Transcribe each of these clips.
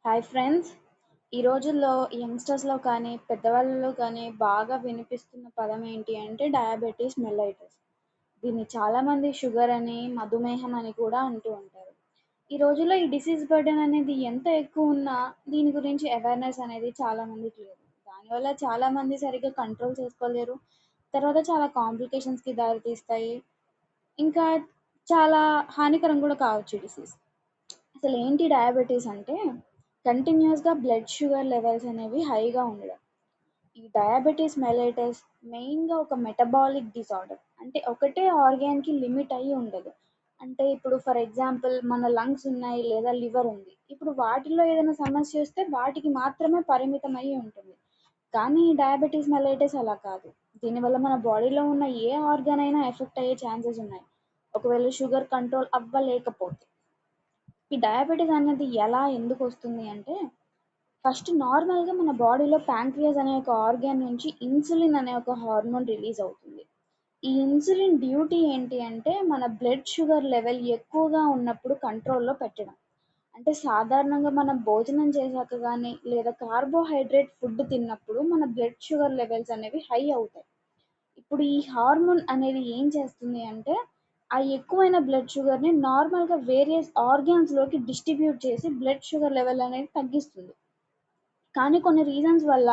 Hi friends. ఈ రోజుల్లో యంగ్‌స్టర్స్‌లో కానీ, పెద్దవాళ్ళలో కానీ బాగా వినిపిస్తున్న పదం ఏంటి అంటే డయాబెటిస్ మెల్లైటిస్. దీన్ని చాలామంది షుగర్ అని, మధుమేహం అని కూడా అంటూ ఉంటారు. ఈ రోజుల్లో ఈ డిసీజ్ బర్డెన్ అనేది ఎంత ఎక్కువ ఉన్నా దీని గురించి అవేర్‌నెస్ అనేది చాలా మందికి లేదు. దానివల్ల చాలామంది సరిగ్గా కంట్రోల్ చేసుకోలేరు. తర్వాత చాలా కాంప్లికేషన్స్‌కి దారి తీస్తాయి. ఇంకా చాలా హానికరం కూడా కావచ్చు ఈ డిసీజ్. అసలేంటి డయాబెటిస్ అంటే కంటిన్యూస్‌గా బ్లడ్ షుగర్ లెవెల్స్ అనేవి హైగా ఉండడం. ఈ డయాబెటిస్ మెల్లైటస్ మెయిన్‌గా ఒక మెటబాలిక్ డిసార్డర్. అంటే ఒకటే ఆర్గాన్‌కి లిమిట్ అయ్యి ఉండదు. అంటే ఇప్పుడు ఫర్ ఎగ్జాంపుల్ మన లంగ్స్ ఉన్నాయి లేదా లివర్ ఉంది. ఇప్పుడు వాటిలో ఏదైనా సమస్య వస్తే వాటికి మాత్రమే పరిమితం అయ్యి ఉంటుంది. కానీ ఈ డయాబెటిస్ మెల్లైటస్ అలా కాదు. దీనివల్ల మన బాడీలో ఉన్న ఏ ఆర్గాన్ అయినా ఎఫెక్ట్ అయ్యే ఛాన్సెస్ ఉన్నాయి. ఒకవేళ షుగర్ కంట్రోల్ అవ్వలేకపోతే. ఈ డయాబెటిస్ అనేది ఎందుకు వస్తుంది అంటే ఫస్ట్ నార్మల్‌గా మన బాడీలో ప్యాంక్రియాస్ అనే ఒక ఆర్గాన్ నుంచి ఇన్సులిన్ అనే ఒక హార్మోన్ రిలీజ్ అవుతుంది. ఈ ఇన్సులిన్ డ్యూటీ ఏంటి అంటే మన బ్లడ్ షుగర్ లెవెల్ ఎక్కువగా ఉన్నప్పుడు కంట్రోల్‌లో పెట్టడం. అంటే సాధారణంగా మనం భోజనం చేశాక గానీ, లేదా కార్బోహైడ్రేట్ ఫుడ్ తిన్నప్పుడు మన బ్లడ్ షుగర్ లెవెల్స్ అనేవి హై అవుతాయి. ఇప్పుడు ఈ హార్మోన్ అనేది ఏం చేస్తుంది అంటే, ఆ ఎక్కువైన బ్లడ్ షుగర్‌ని నార్మల్‌గా వేరియస్ ఆర్గాన్స్‌లోకి డిస్ట్రిబ్యూట్ చేసి బ్లడ్ షుగర్ లెవెల్ అనేది తగ్గిస్తుంది. కానీ కొన్ని రీజన్స్ వల్ల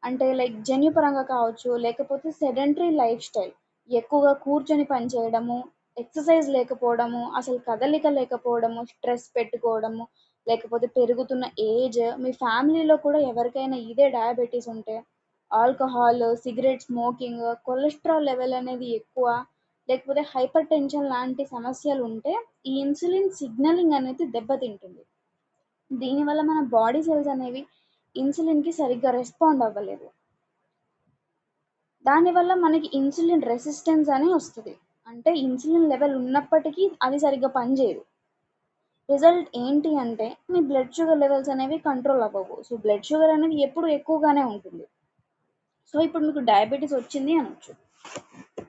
అంటే లైక్ జన్యుపరంగా కావచ్చు, లేకపోతే సెడెంటరీ లైఫ్ స్టైల్ ఎక్కువగా కూర్చొని పని చేయడము, ఎక్సర్సైజ్ లేకపోవడము, అసలు కదలిక లేకపోవడము, స్ట్రెస్ పెట్టుకోవడము, లేకపోతే పెరుగుతున్న ఏజ్, మీ ఫ్యామిలీలో కూడా ఎవరికైనా ఇదే డయాబెటిస్ ఉంటే, alcohol, cigarette smoking, cholesterol level అనేది ఎక్కువ, లేకపోతే హైపర్ టెన్షన్ లాంటి సమస్యలు ఉంటే, ఈ ఇన్సులిన్ సిగ్నలింగ్ అనేది దెబ్బతింటుంది. దీనివల్ల మన బాడీ సెల్స్ అనేవి ఇన్సులిన్‌కి సరిగ్గా రెస్పాండ్ అవ్వలేవు. దానివల్ల మనకి ఇన్సులిన్ రెసిస్టెన్స్ అని వస్తది. అంటే ఇన్సులిన్ లెవెల్ ఉన్నప్పటికీ అది సరిగ్గా పనిచేయదు. రిజల్ట్ ఏంటి అంటే మీ బ్లడ్ షుగర్ లెవెల్స్ అనేవి కంట్రోల్ అవ్వవు. సో, బ్లడ్ షుగర్ అనేది ఎప్పుడు ఎక్కువగానే ఉంటుంది. సో, ఇప్పుడు మీకు డయాబెటిస్ వచ్చింది అనొచ్చు.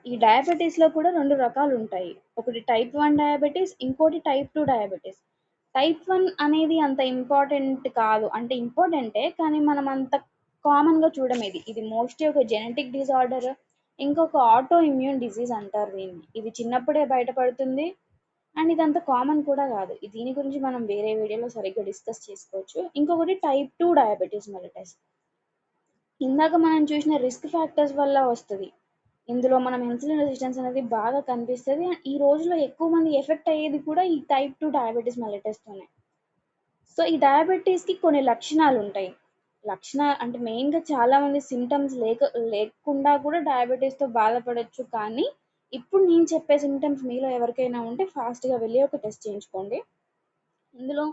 ఈ డయాబెటిస్‌లో కూడా 2 రకాలుంటాయి. ఒకటి టైప్ 1 డయాబెటిస్, ఇంకోటి టైప్ 2 డయాబెటిస్. టైప్ 1 అనేది అంత ఇంపార్టెంట్ కాదు. అంటే ఇంపార్టెంటే కానీ మనం అంత కామన్‌గా చూడమిది. ఇది మోస్ట్‌లీ ఒక జెనెటిక్ డిసార్డర్. ఇంకొక ఆటో ఇమ్యూన్ డిసీజ్ అంటారు దీన్ని. ఇది చిన్నప్పుడే బయటపడుతుంది. అండ్ ఇదంత కామన్ కూడా కాదు. దీని గురించి మనం వేరే వీడియోలో సరిగ్గా డిస్కస్ చేసుకోవచ్చు. ఇంకొకటి టైప్ 2 డయాబెటిస్ మెలిటస్. ఇందాక మనం చూసిన రిస్క్ ఫ్యాక్టర్స్ వల్ల వస్తది. ఇందులో మనం ఇన్సులిన్ రెసిస్టెన్స్ అనేది బాగా కనిపిస్తది. అండ్ ఈ రోజుల్లో ఎక్కువ మంది ఎఫెక్ట్ అయ్యేది కూడా ఈ టైప్ 2 డయాబెటిస్ మెలిటస్‌తోనే. సో, ఈ డయాబెటిస్‌కి కొన్ని లక్షణాలుంటాయి. అంటే మెయిన్‌గా చాలామంది సింప్టమ్స్ లేకుండా కూడా డయాబెటిస్‌తో బాధపడొచ్చు. కానీ, ఇప్పుడు నేను చెప్పే సింప్టమ్స్ మీలో ఎవరికైనా ఉంటే ఫాస్ట్‌గా వెళ్లి ఒక టెస్ట్ చేయించుకోండి. ఇందులో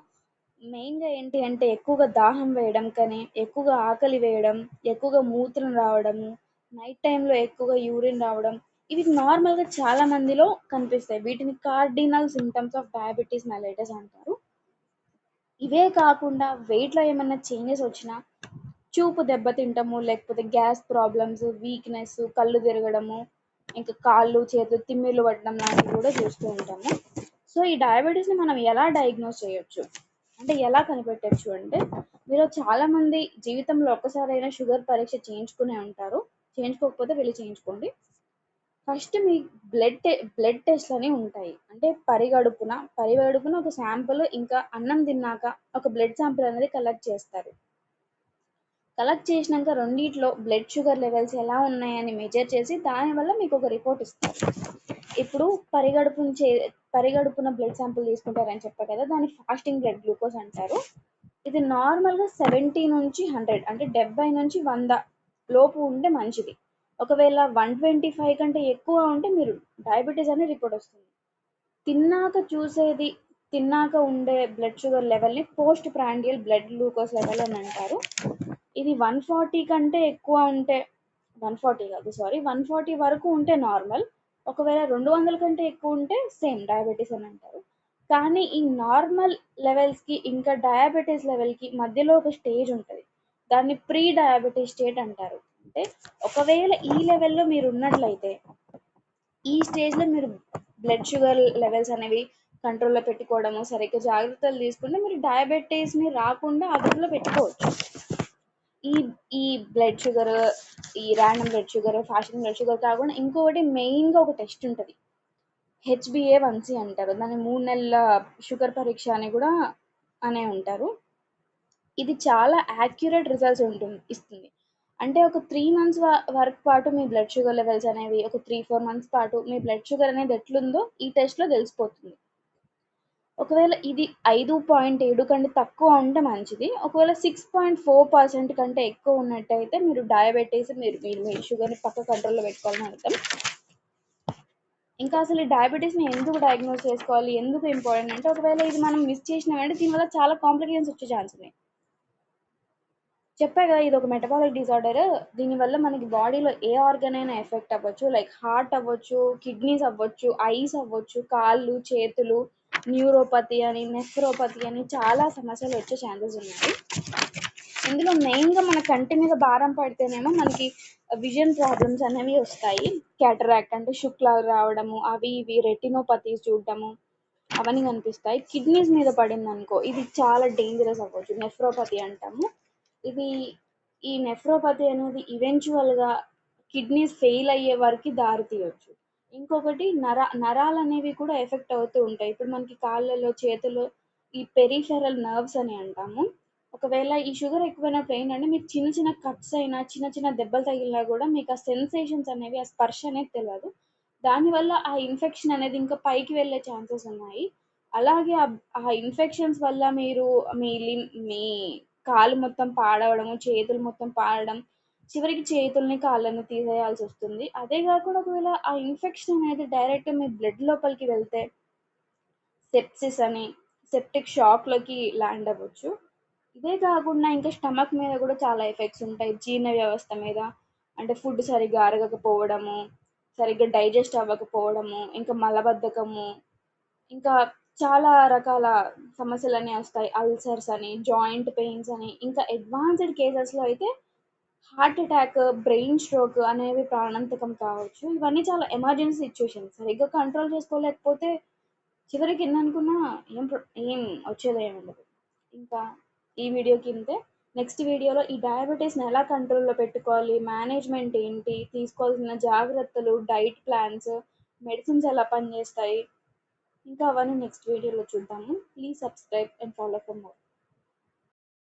మెయిన్‌గా ఏంటి అంటే ఎక్కువగా దాహం వేయడం కానీ, ఎక్కువగా ఆకలి వేయడం, ఎక్కువగా మూత్రం రావడము, నైట్ టైమ్‌లో ఎక్కువగా యూరిన్ రావడం, ఇవి నార్మల్‌గా చాలా మందిలో కనిపిస్తాయి. వీటిని కార్డినల్ సింప్టమ్స్ ఆఫ్ డయాబెటిస్ మెల్లైటస్ అంటారు. ఇవే కాకుండా వెయిట్‌లో ఏమన్నా చేంజెస్ వచ్చినా, చూపు దెబ్బతింటము, లేకపోతే గ్యాస్ ప్రాబ్లమ్స్, వీక్‌నెస్, కళ్ళు తిరగడము, ఇంకా కాళ్ళు, చేతులు తిమ్మిర్లు పట్టడం లాంటివి కూడా చూస్తూ ఉంటాము. సో, ఈ డయాబెటిస్‌ని మనం ఎలా డయాగ్నోస్ చేయొచ్చు? అంటే ఎలా కనిపెట్టొచ్చు అంటే, మీలో చాలామంది జీవితంలో ఒక్కసారైనా షుగర్ పరీక్ష చేయించుకునే ఉంటారు. చేయించుకోకపోతే వెళ్లి చేయించుకోండి. ఫస్ట్ మీ బ్లడ్ టెస్ట్‌లని ఉంటాయి. అంటే పరిగడుపున ఒక శాంపుల్ ఇంకా అన్నం తిన్నాక ఒక బ్లడ్ శాంపుల్ అనేది కలెక్ట్ చేస్తారు. కలెక్ట్ చేసినాక రెండిట్లో బ్లడ్ షుగర్ లెవెల్స్ ఎలా ఉన్నాయని మెజర్ చేసి దానివల్ల మీకు ఒక రిపోర్ట్ ఇస్తారు. ఇప్పుడు పరిగడుపున బ్లడ్ శాంపుల్ తీసుకుంటారని చెప్పా కదా, దాన్ని ఫాస్టింగ్ బ్లడ్ గ్లూకోజ్ అంటారు. ఇది నార్మల్‌గా 70 నుంచి 100 అంటే 70 నుంచి 100 లోపు ఉంటే మంచిది. ఒకవేళ 125 కంటే ఎక్కువ ఉంటే మీరు డయాబెటిస్ అనే రిపోర్ట్ వస్తుంది. తిన్నాక చూసేది తిన్నాక ఉండే బ్లడ్ షుగర్ లెవెల్‌ని post prandial blood glucose level అని అంటారు. ఇది 140 కంటే ఎక్కువ ఉంటే 140 కాదు సారీ 140 వరకు ఉంటే నార్మల్. ఒకవేళ 200 కంటే ఎక్కువ ఉంటే సేమ్ డయాబెటిస్ అని అంటారు. కానీ ఈ నార్మల్ లెవెల్స్‌కి ఇంకా డయాబెటిస్ లెవెల్‌కి మధ్యలో ఒక స్టేజ్ ఉంటది. దాన్ని ప్రీ డయాబెటిస్ స్టేట్ అంటారు. అంటే ఒకవేళ ఈ లెవెల్‌లో మీరు ఉన్నట్లయితే ఈ స్టేజ్‌లో మీరు బ్లడ్ షుగర్ లెవెల్స్ అనేవి కంట్రోల్లో పెట్టుకోవడము, సరిగ్గా జాగ్రత్తలు తీసుకుంటే మీరు డయాబెటీస్ని రాకుండా అదుపులో పెట్టుకోవచ్చు. ఈ ఈ బ్లడ్ షుగర్, ఈ random blood sugar, fasting blood sugar కాకుండా ఇంకొకటి మెయిన్గా ఒక టెస్ట్ ఉంటుంది, HbA1c అంటారు. దాన్ని 3 నెలల షుగర్ పరీక్ష అని కూడా అనే ఉంటారు. ఇది చాలా యాక్యురేట్ రిజల్ట్స్ ఇస్తుంది. అంటే ఒక 3 మంత్స్ వరకు పాటు మీ బ్లడ్ షుగర్ లెవెల్స్ అనేవి, ఒక 3-4 మంత్స్ పాటు మీ బ్లడ్ షుగర్ అనేది ఎట్లుందో ఈ టెస్ట్లో తెలిసిపోతుంది. ఒకవేళ ఇది 5.7 కంటే తక్కువ ఉంటే మంచిది. ఒకవేళ 6.4% కంటే ఎక్కువ ఉన్నట్టయితే మీరు డయాబెటీస్, మీరు మీరు మీ షుగర్ని పక్క కంట్రోల్లో పెట్టుకోవాలని అర్థం. ఇంకా అసలు ఈ డయాబెటీస్ని ఎందుకు డయాగ్నోస్ చేసుకోవాలి, ఎందుకు ఇంపార్టెంట్ అంటే, ఒకవేళ ఇది మనం మిస్ చేసినామంటే దీనివల్ల చాలా కాంప్లికేషన్స్ వచ్చే ఛాన్స్ ఉన్నాయి. చెప్పా కదా, ఇది ఒక మెటబాలిక్ డిజార్డర్. దీనివల్ల మనకి బాడీలో ఏ ఆర్గన్ అయినా ఎఫెక్ట్ అవ్వచ్చు, లైక్ హార్ట్ అవ్వచ్చు, కిడ్నీస్ అవ్వచ్చు, ఐస్ అవ్వచ్చు, కాళ్ళు, చేతులు, న్యూరోపతి అని, నెఫ్రోపతి అని చాలా సమస్యలు వచ్చే ఛాన్సెస్ ఉన్నాయి. ఇందులో మెయిన్గా మన కంటి మీద భారం పడితేనేమో మనకి విజన్ ప్రాబ్లమ్స్ అనేవి వస్తాయి. క్యాటరాక్ట్ అంటే శుక్లాలు రావడము, అవి ఇవి రెటినోపతీస్ చూడటము, అవన్నీ కనిపిస్తాయి. కిడ్నీస్ మీద పడింది అనుకో, ఇది చాలా డేంజరస్ అవ్వచ్చు, నెఫ్రోపతి అంటాము. ఇది ఈ నెఫ్రోపతి అనేది ఈవెన్చువల్గా కిడ్నీస్ ఫెయిల్ అయ్యే వరకు దారి తీయొచ్చు. ఇంకొకటి నరాలు అనేవి కూడా ఎఫెక్ట్ అవుతూ ఉంటాయి. ఇప్పుడు మనకి కాళ్ళలో, చేతుల్లో ఈ పెరిఫెరల్ నర్వ్స్ అని అంటాము. ఒకవేళ ఈ షుగర్ ఎక్కువైనప్పుడు ఏంటంటే, మీకు చిన్న చిన్న కట్స్ అయినా, చిన్న చిన్న దెబ్బలు తగిలినా కూడా మీకు ఆ సెన్సేషన్స్ అనేవి, ఆ స్పర్శ అనేది తెలియదు. దానివల్ల ఆ ఇన్ఫెక్షన్ అనేది ఇంకా పైకి వెళ్ళే ఛాన్సెస్ ఉన్నాయి. అలాగే ఆ ఇన్ఫెక్షన్స్ వల్ల మీరు మీ కాలు మొత్తం పాడవడము, చేతులు మొత్తం పాడడం, చివరికి చేతుల్ని కాళ్ళని తీసేయాల్సి వస్తుంది. అదే కాకుండా ఒకవేళ ఆ ఇన్ఫెక్షన్ అనేది డైరెక్ట్ మీ బ్లడ్ లోపలికి వెళ్తే సెప్సిస్ అని, సెప్టిక్ షాక్లోకి ల్యాండ్ అవ్వచ్చు. ఇదే కాకుండా ఇంకా స్టమక్ మీద కూడా చాలా ఎఫెక్ట్స్ ఉంటాయి, జీర్ణ వ్యవస్థ మీద. అంటే ఫుడ్ సరిగ్గా అరగకపోవడము, సరిగ్గా డైజెస్ట్ అవ్వకపోవడము, ఇంకా మలబద్ధకము, ఇంకా చాలా రకాల సమస్యలన్నీ వస్తాయి. అల్సర్స్ అని, జాయింట్ పెయిన్స్ అని, ఇంకా అడ్వాన్స్డ్ కేసెస్లో అయితే హార్ట్ అటాక్, బ్రెయిన్ స్ట్రోక్ అనేవి ప్రాణాంతకం కావచ్చు. ఇవన్నీ చాలా ఎమర్జెన్సీ సిచ్యువేషన్స్. సరిగ్గా కంట్రోల్ చేసుకోలేకపోతే చివరికి ఎన్ననుకున్నా ఏం వచ్చేది ఏమి ఉండదు. ఇంకా ఈ వీడియోకి ఇంతే. నెక్స్ట్ వీడియోలో ఈ డయాబెటీస్ని ఎలా కంట్రోల్లో పెట్టుకోవాలి, మేనేజ్మెంట్ ఏంటి, తీసుకోవాల్సిన జాగ్రత్తలు, డైట్ ప్లాన్స్, మెడిసిన్స్ ఎలా పనిచేస్తాయి, ఇంకా అవన్నీ నెక్స్ట్ వీడియోలో చూద్దాము. Please subscribe and follow for more.